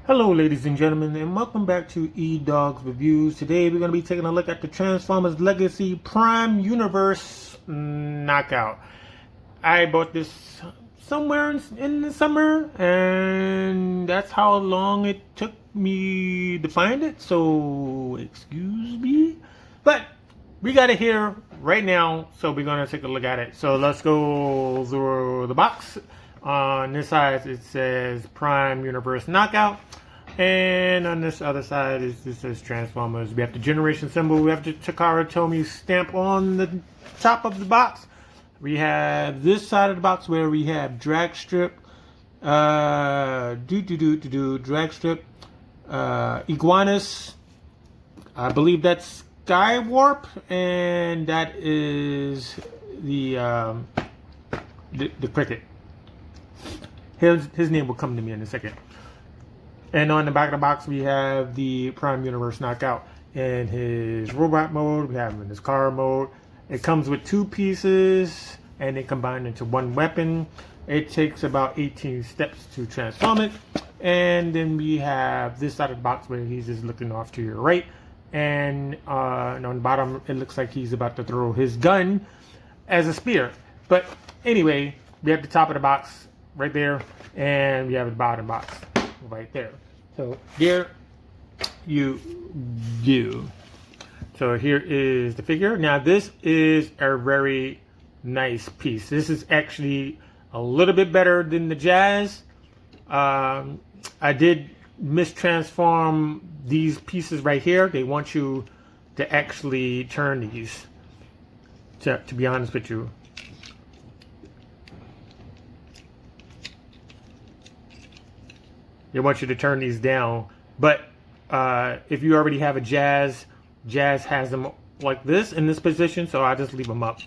Hello ladies and gentlemen, and welcome back to Edoggz Reviews. Today we're going to be taking a look at the Transformers Legacy Prime Universe Knockout. I bought this somewhere in the summer, and that's how long it took me to find it, so excuse me. But we got it here right now, so we're going to take a look at it. So let's go through the box. On this side it says Prime Universe Knockout, and on this other side it says Transformers. We have the generation symbol, we have the Takara Tomy stamp on the top of the box. We have this side of the box where we have drag strip, drag strip, Iguanas, I believe that's Skywarp, and that is the Cricket. His name will come to me in a second. And on the back of the box, we have the Prime Universe Knockout in his robot mode. We have him in his car mode. It comes with two pieces, and they combine into one weapon. It takes about 18 steps to transform it. And then we have this side of the box where he's just looking off to your right. And on the bottom, it looks like he's about to throw his gun as a spear. But anyway, we have the top of the box right there, and we have the bottom box right there. So there you go. So here is the figure. Now this is a very nice piece. This is actually a little bit better than the Jazz. I did mistransform these pieces right here. They want you to actually turn these, to be honest with you. They want you to turn these down, but if you already have a Jazz has them like this in this position, so I just leave them up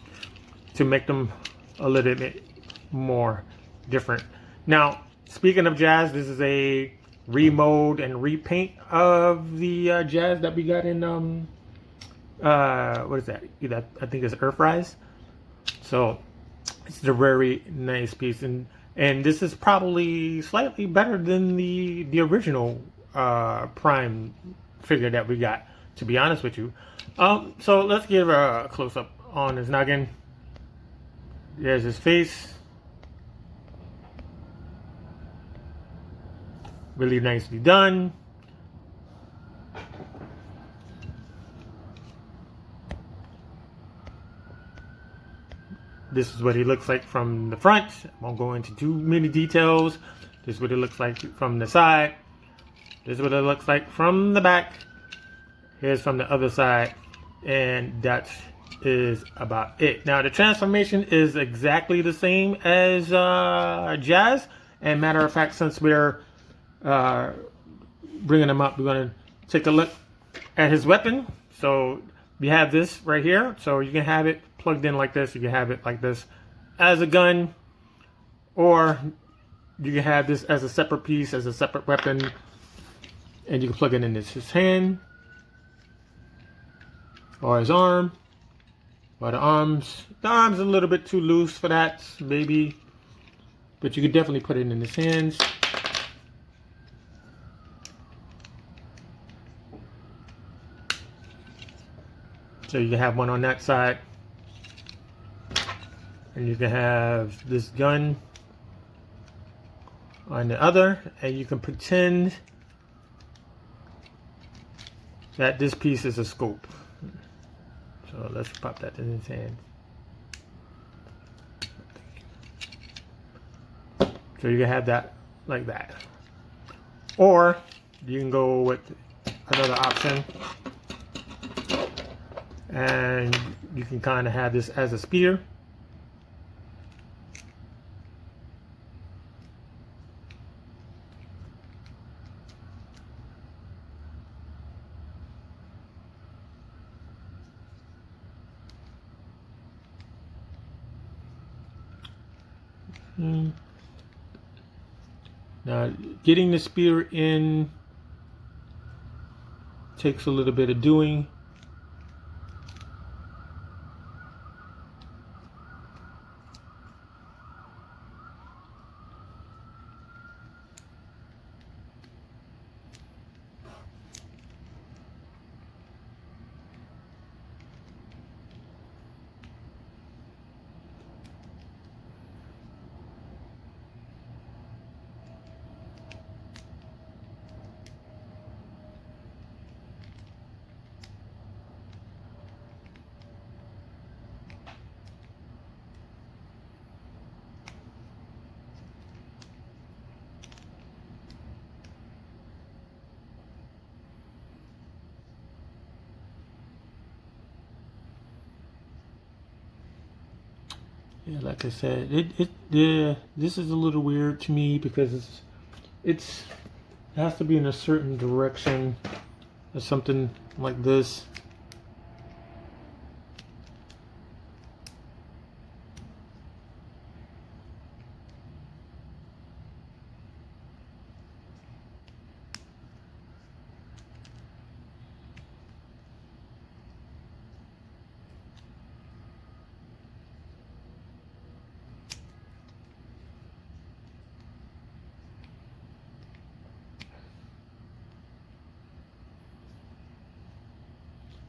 to make them a little bit more different. Now, speaking of Jazz, this is a remold and repaint of the Jazz that we got in what is that? I think it's Earthrise. So it's a very nice piece, and this is probably slightly better than the original Prime figure that we got, to be honest with you. So let's give a close-up on his noggin. There's his face. Really nicely done. This is what he looks like from the front. I won't go into too many details. This is what it looks like from the side. This is what it looks like from the back. Here's from the other side. And that is about it. Now the transformation is exactly the same as Jazz. And matter of fact, since we're bringing him up, we're going to take a look at his weapon. So we have this right here. So you can have it plugged in like this. You can have it like this as a gun, or you can have this as a separate piece, as a separate weapon, and you can plug it in his hand or his arm. Or the arm's a little bit too loose for that, maybe, but you could definitely put it in his hands. So you can have one on that side, and you can have this gun on the other, and you can pretend that this piece is a scope. So let's pop that in his hand. So you can have that like that, or you can go with another option, and you can kind of have this as a spear. Now, getting the spear in takes a little bit of doing. Yeah, like I said, yeah, this is a little weird to me because it has to be in a certain direction or something like this.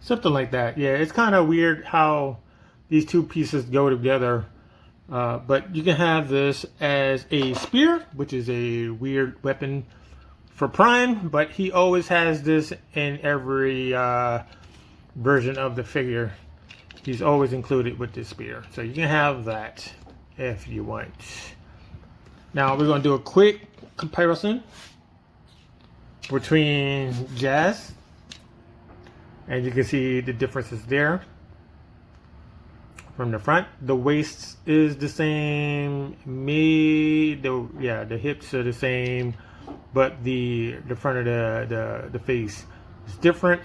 Something like that. Yeah, it's kind of weird how these two pieces go together. But you can have this as a spear, which is a weird weapon for Prime, but he always has this in every version of the figure. He's always included with this spear. So you can have that if you want. Now we're going to do a quick comparison between Jazz. And you can see the differences there. From the front, the waist is the same. The hips are the same, but the front of the face is different.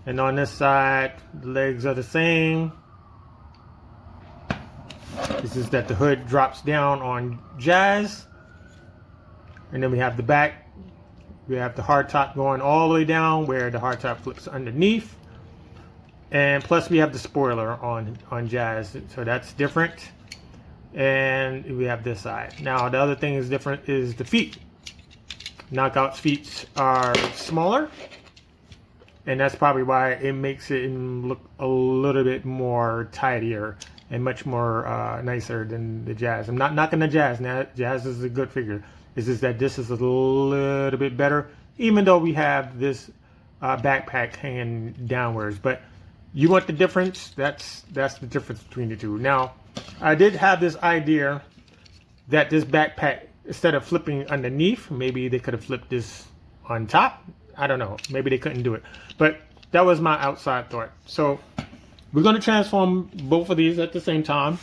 And on this side, the legs are the same. This is that the hood drops down on Jazz, and then we have the back. We have the hardtop going all the way down where the hardtop flips underneath. And plus we have the spoiler on Jazz, so that's different. And we have this side. Now the other thing is different is the feet. Knockout's feet are smaller, and that's probably why it makes it look a little bit more tidier and much more nicer than the Jazz. I'm not knocking the Jazz. Now Jazz is a good figure. It's just that this is a little bit better, even though we have this backpack hanging downwards. But you want the difference? That's the difference between the two. Now, I did have this idea that this backpack, instead of flipping underneath, maybe they could have flipped this on top. I don't know. Maybe they couldn't do it. But that was my outside thought. So we're going to transform both of these at the same time.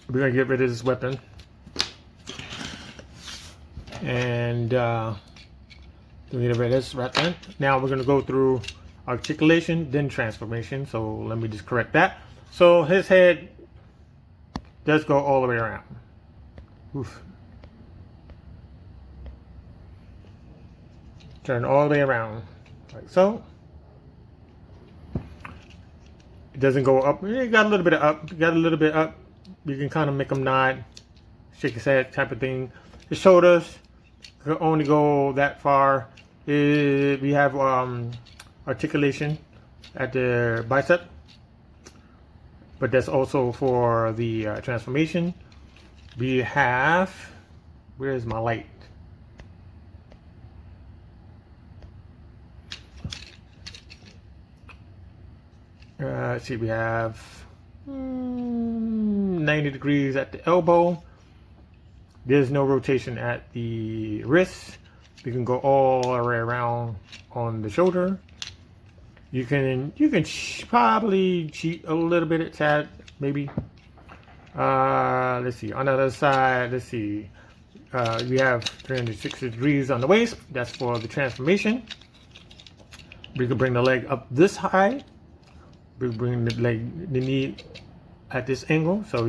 We're going to get rid of this weapon. And get rid of this right then. Now we're going to go through articulation, then transformation. So let me just correct that. So his head does go all the way around. Oof. Turn all the way around, like so. It doesn't go up. You got a little bit of up. You got a little bit up. You can kind of make him nod, shake his head, type of thing. His shoulders can only go that far. We have articulation at the bicep, but that's also for the transformation. We have, where's my light? Let's see, we have 90 degrees at the elbow. There's no rotation at the wrist. You can go all the way around on the shoulder. You can probably cheat a little bit at tad, maybe. Let's see, on the other side, let's see. We have 360 degrees on the waist. That's for the transformation. We can bring the leg up this high. We bring the knee at this angle. So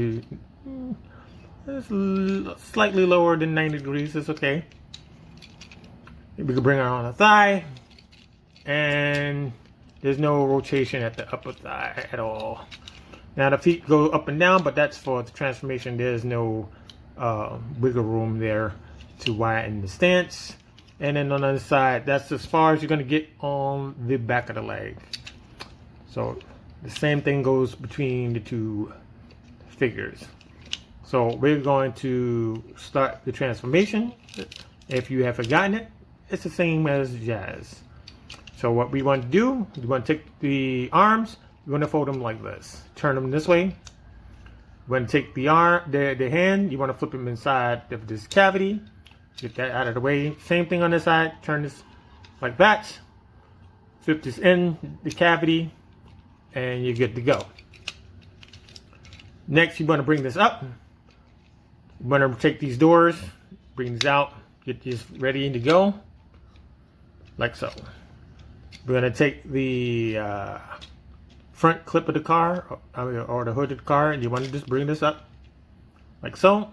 it's slightly lower than 90 degrees. It's okay. We can bring it on the thigh, and there's no rotation at the upper thigh at all. Now the feet go up and down, but that's for the transformation. There's no wiggle room there to widen the stance. And then on the other side, that's as far as you're going to get on the back of the leg. So the same thing goes between the two figures. So we're going to start the transformation. If you have forgotten it, it's the same as Jazz. So what we want to do, we want to take the arms, we're going to fold them like this. Turn them this way. We're going to take the arm, the hand, you want to flip them inside of this cavity. Get that out of the way. Same thing on this side. Turn this like that. Flip this in the cavity, and you're good to go. Next, you want to bring this up. You want to take these doors, bring these out, get these ready to go, like so. We're going to take the front clip of the car, or the hood of the car, and you want to just bring this up, like so.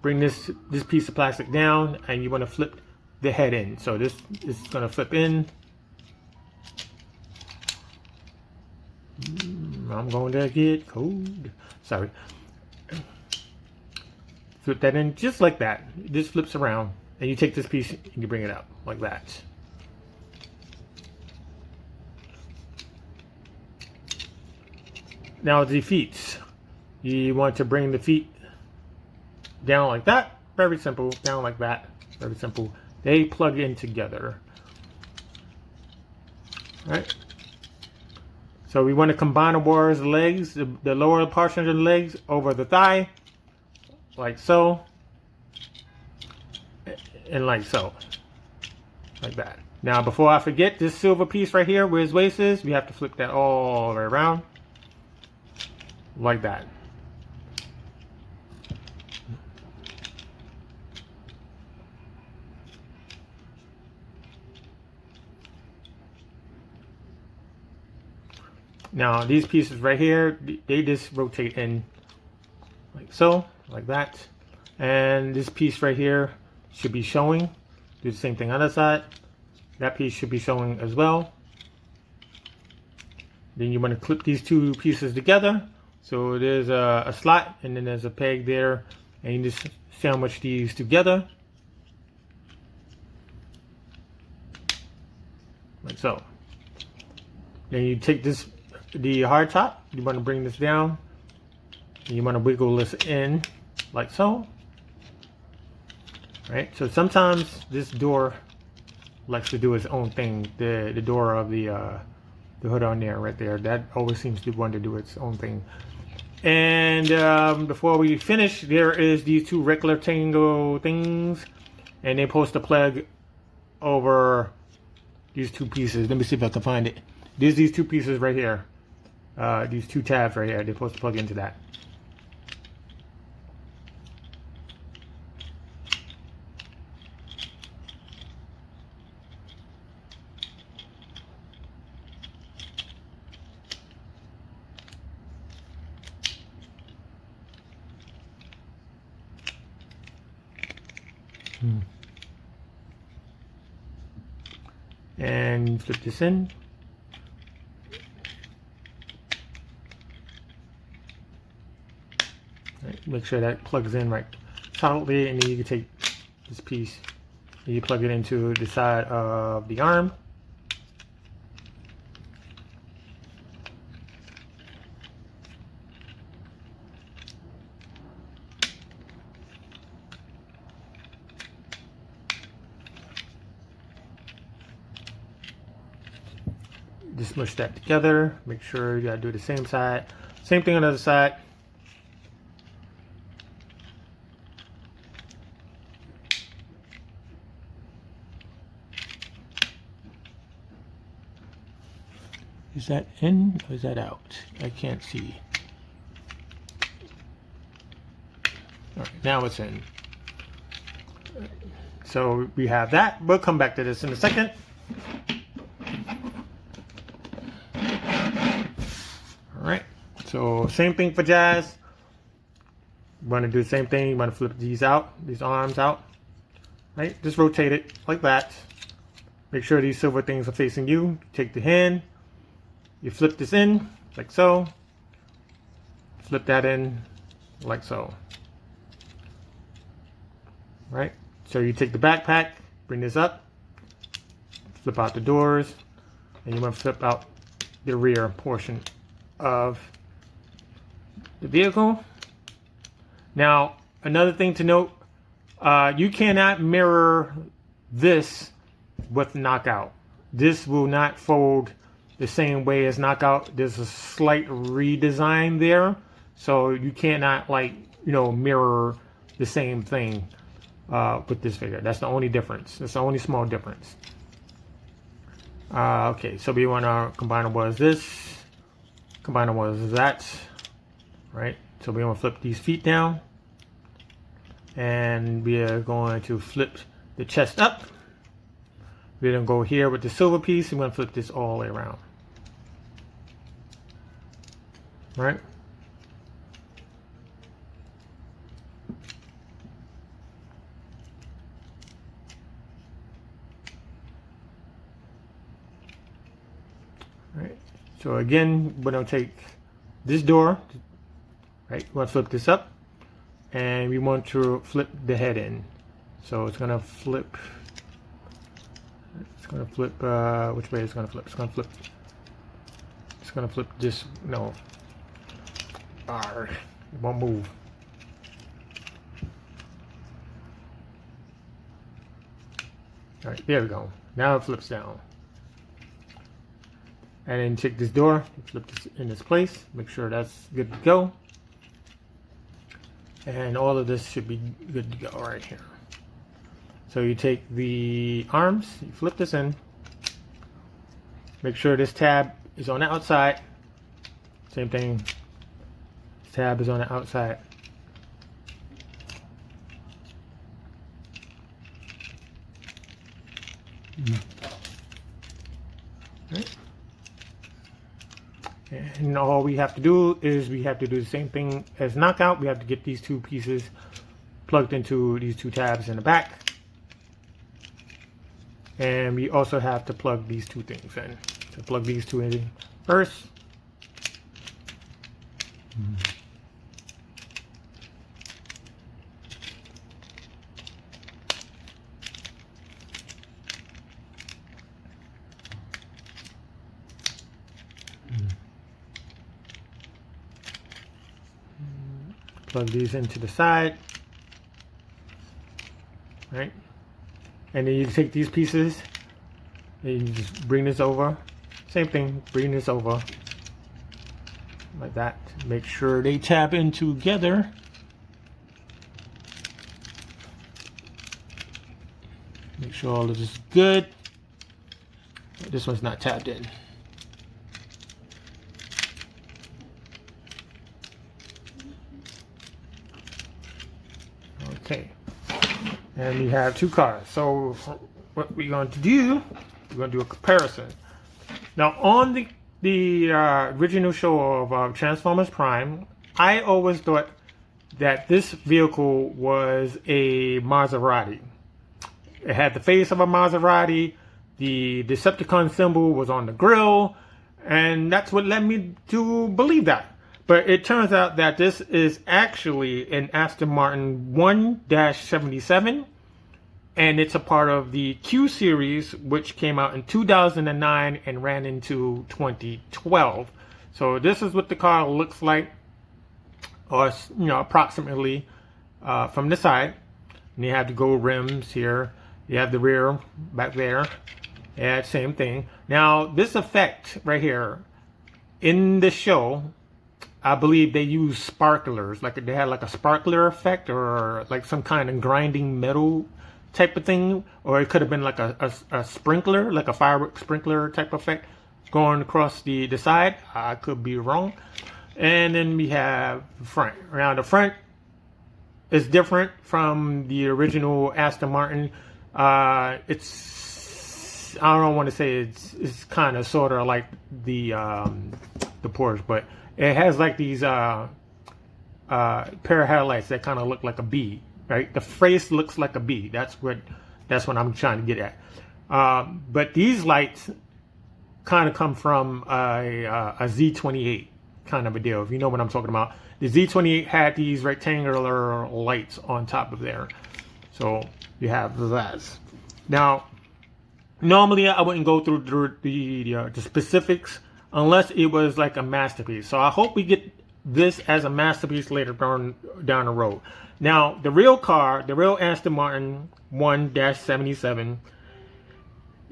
Bring this piece of plastic down, and you want to flip the head in. So this is going to flip in. I'm going to get cold. Sorry. Flip that in just like that. It just flips around, and you take this piece and you bring it up like that. Now the feet. You want to bring the feet down like that. Very simple. Down like that. Very simple. They plug in together. All right. So we want to combine the warrior's legs, the lower portion of the legs over the thigh, like so, and like so, like that. Now, before I forget, this silver piece right here where his waist is, we have to flip that all the way around, like that. Now these pieces right here, they just rotate in like so, like that. And this piece right here should be showing. Do the same thing on the other side. That piece should be showing as well. Then you want to clip these two pieces together. So there's a slot, and then there's a peg there, and you just sandwich these together like so. Then you take the hard top, you want to bring this down, and you want to wiggle this in like so. Right, so sometimes this door likes to do its own thing. The door of the hood on there, right there, that always seems to want to do its own thing. And before we finish, there is these two rectangle things, and they're supposed to plug over these two pieces. Let me see if I can find it. There's these two pieces right here. These two tabs right here, they're supposed to plug into that. And flip this in. Right, make sure that plugs in right solidly, and then you can take this piece and you plug it into the side of the arm. Just smush that together. Make sure you gotta do the same side. Same thing on the other side. Is that in or is that out? I can't see. All right, now it's in. So we have that. We'll come back to this in a second. Alright, so same thing for Jazz. You want to do the same thing. You want to flip these out, these arms out. Right, just rotate it like that. Make sure these silver things are facing you. Take the hand, you flip this in like so. Flip that in like so. Right, so you take the backpack, bring this up, flip out the doors, and you want to flip out the rear portion of the vehicle. Now, another thing to note, you cannot mirror this with Knockout. This will not fold the same way as Knockout. There's a slight redesign there, so you cannot, like, you know, mirror the same thing with this figure. That's the only difference. That's the only small difference. Okay, so we want to combine it was this. Combine it was that. right? So we're going to flip these feet down, and we are going to flip the chest up. We're going to go here with the silver piece, and we're going to flip this all the way around, right? Right. So again, we're going to take this door, right? We want to flip this up, and we want to flip the head in. So it's going to flip. It's going to flip. Which way it's going to flip? It's going to flip. It's going to flip this. No. It won't move. All right. There we go. Now it flips down. And then take this door, flip this in its place, make sure that's good to go. And all of this should be good to go right here. So you take the arms, you flip this in, make sure this tab is on the outside. Same thing, this tab is on the outside. Right. And all we have to do is we have to do the same thing as knockout. We have to get these two pieces plugged into these two tabs in the back. And we also have to plug these two things in. So plug these two in first. Plug these into the side, right? And then you take these pieces and you just bring this over. Same thing, bring this over like that. Make sure they tap in together. Make sure all of this is good. This one's not tapped in. Okay, and we have two cars. So what we're going to do, we're going to do a comparison. Now on the original show of Transformers Prime, I always thought that this vehicle was a Maserati. It had the face of a Maserati. The Decepticon symbol was on the grill, and that's what led me to believe that. But it turns out that this is actually an Aston Martin 1-77, and it's a part of the Q series, which came out in 2009 and ran into 2012. So this is what the car looks like, or approximately from the side. And you have the gold rims here. You have the rear back there. Yeah, same thing. Now this effect right here in the show, I believe they use sparklers, like they had like a sparkler effect or like some kind of grinding metal type of thing, or it could have been like a sprinkler, like a firework sprinkler type effect going across the side. I could be wrong. And then we have the front. Now the front is different from the original Aston Martin. I don't want to say it's kind of sort of like the Porsche, but it has like these pair of headlights that kind of look like a B, right? The face looks like a B. That's what I'm trying to get at. But these lights kind of come from a Z28 kind of a deal, if you know what I'm talking about. The Z28 had these rectangular lights on top of there. So you have that. Now, normally I wouldn't go through the specifics unless it was like a masterpiece. So I hope we get this as a masterpiece later down the road. Now, the real car, the real Aston Martin 1-77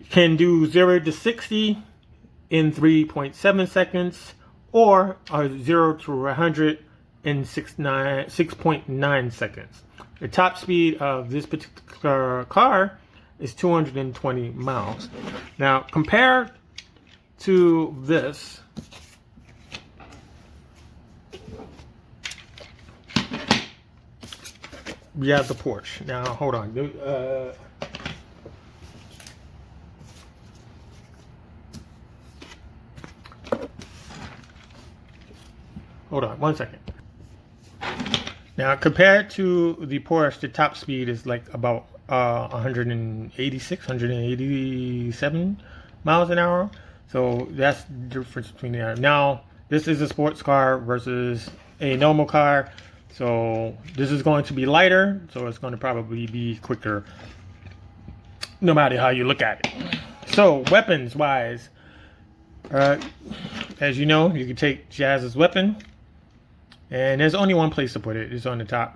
can do 0 to 60 in 3.7 seconds or 0 to 100 in 6.9 seconds. The top speed of this particular car is 220 miles. Now, compared to this, we have the Porsche. Now, hold on. Hold on 1 second. Now, compared to the Porsche, the top speed is like about 186, 187 miles an hour. So that's the difference between the. Now, this is a sports car versus a normal car. So this is going to be lighter. So it's going to probably be quicker, no matter how you look at it. So weapons wise, as you know, you can take Jazz's weapon. And there's only one place to put it. It's on the top.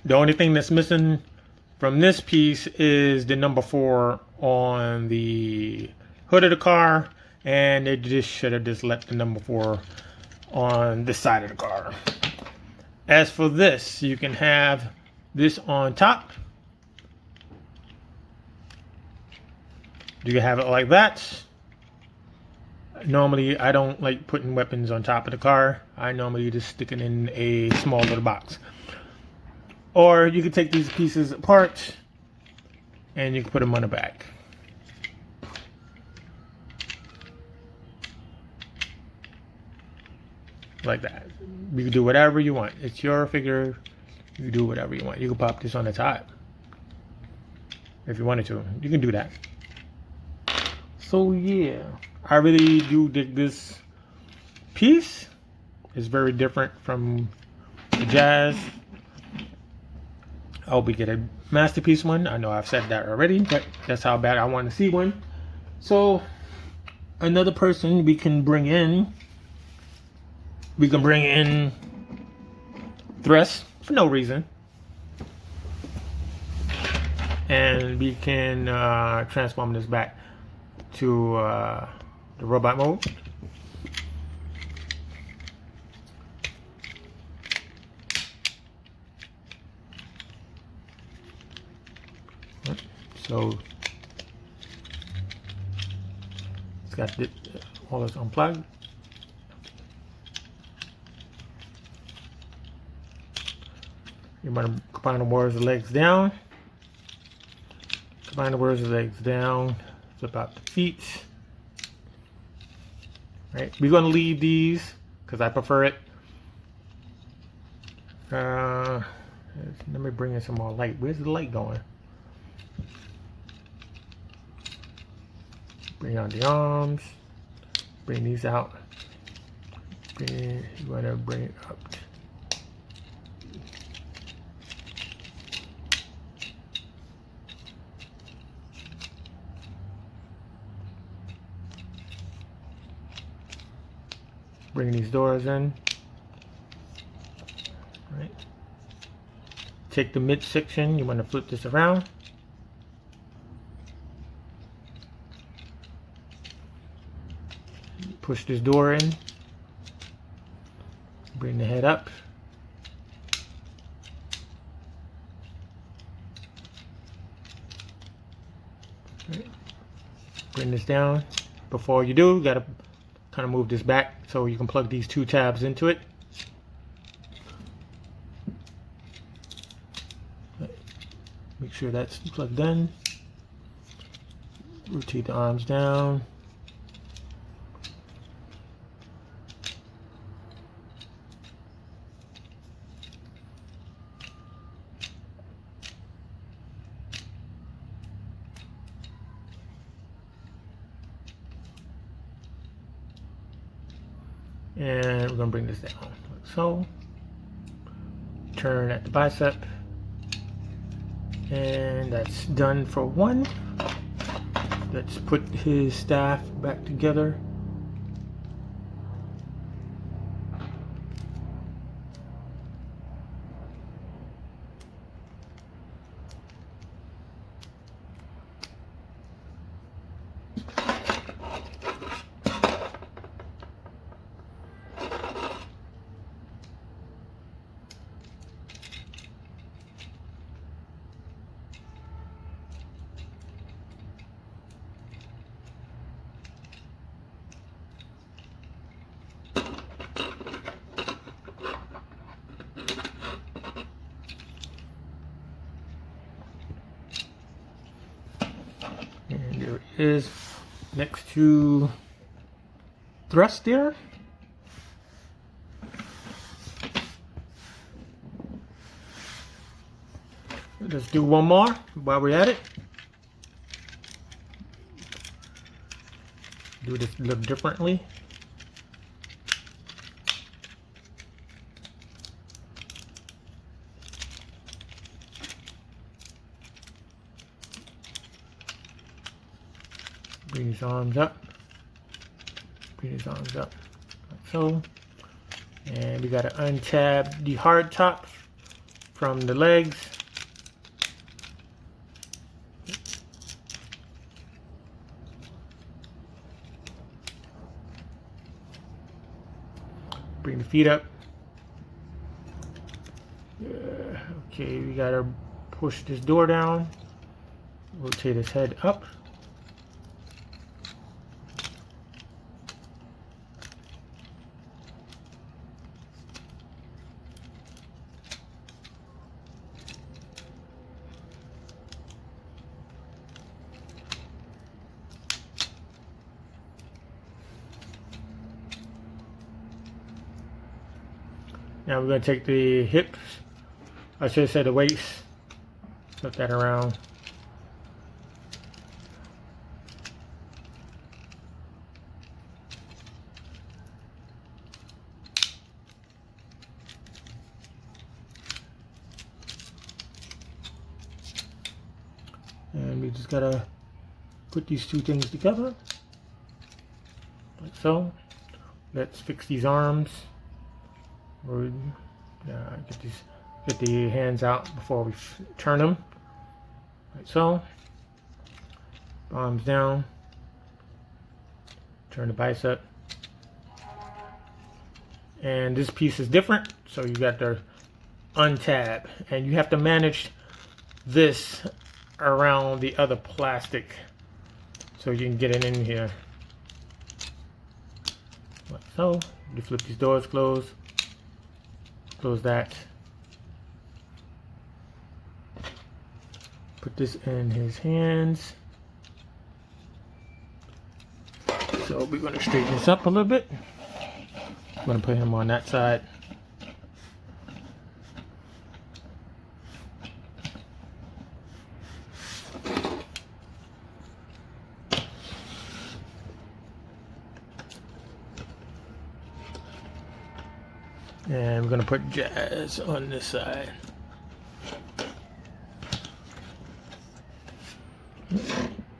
The only thing that's missing from this piece is the number 4 on the hood of the car. And they just should have just left the number 4 on this side of the car. As for this, you can have this on top. You can have it like that. Normally, I don't like putting weapons on top of the car. I normally just stick it in a small little box. Or you can take these pieces apart and you can put them on the back. Like that. You can do whatever you want. It's your figure. You can do whatever you want. You can pop this on the top if you wanted to. You can do that. So yeah, I really do dig this piece. It's very different from the Jazz. I hope we get a masterpiece one. I know I've said that already, but that's how bad I want to see one. So another person we can bring in Thrust for no reason. And we can transform this back to the robot mode. So it's got all this unplugged. You want to combine the wires of the legs down. Combine the wires of the legs down. Flip out the feet. Right. We're going to leave these because I prefer it. Let me bring in some more light. Where's the light going? Bring out the arms. Bring these out. You want to bring it up. Bring these doors in. Right. Take the midsection. You want to flip this around. Push this door in. Bring the head up. Right. Bring this down. Before you do, you gotta kind of move this back so you can plug these 2 tabs into it. Make sure that's plugged in. Rotate the arms down. And we're going to bring this down like so. Turn at the bicep. And that's done for one. Let's put his staff back together. is next to thrust there. Let's do one more while we're at it. Do this a little differently. Bring his arms up. Bring his arms up, like so. And we gotta untab the hard top from the legs. Bring the feet up. Okay, we gotta push this door down. Rotate his head up. Now we're going to take the hips, I should say the waist, flip that around. And we just got to put these two things together, like so. Let's fix these arms. Get the hands out before we turn them, like so. Arms down. Turn the bicep. And this piece is different, so you got the untab, and you have to manage this around the other plastic so you can get it in here, like so. You flip these doors closed. Close that. Put this in his hands. So we're going to straighten this up a little bit. I'm going to put him on that side. And we're going to put Jazz on this side.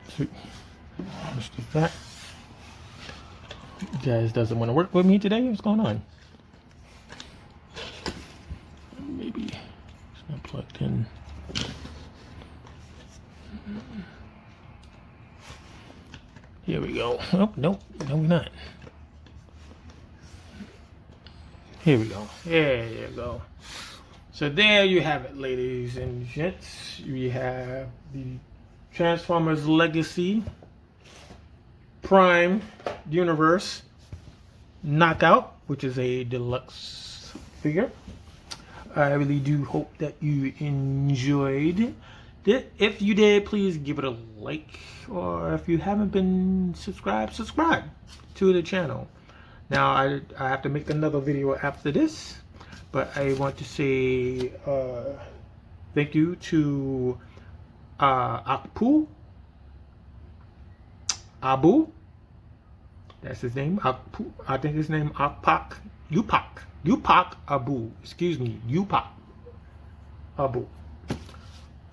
Sweet. Let's do that. Jazz doesn't want to work with me today. What's going on? Maybe it's not plugged in. Here we go. Oh, nope. No, we're not. Here we go. There you go. So there you have it, ladies and gents. We have the Transformers Legacy Prime Universe Knockout, which is a deluxe figure. I really do hope that you enjoyed it. If you did, please give it a like, or if you haven't been subscribed, subscribe to the channel. Now I have to make another video after this, but I want to say thank you to Abu, that's his name. I think his name Upak Abu. Excuse me, Upak Abu,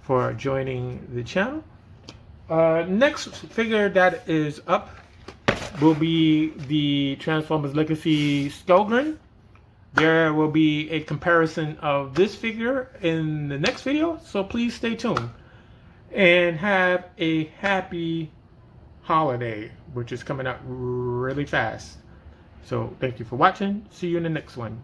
for joining the channel. Next figure that is up will be the Transformers Legacy Skullgrin. There will be a comparison of this figure in the next video, so please stay tuned. And have a happy holiday, which is coming up really fast. So thank you for watching. See you in the next one.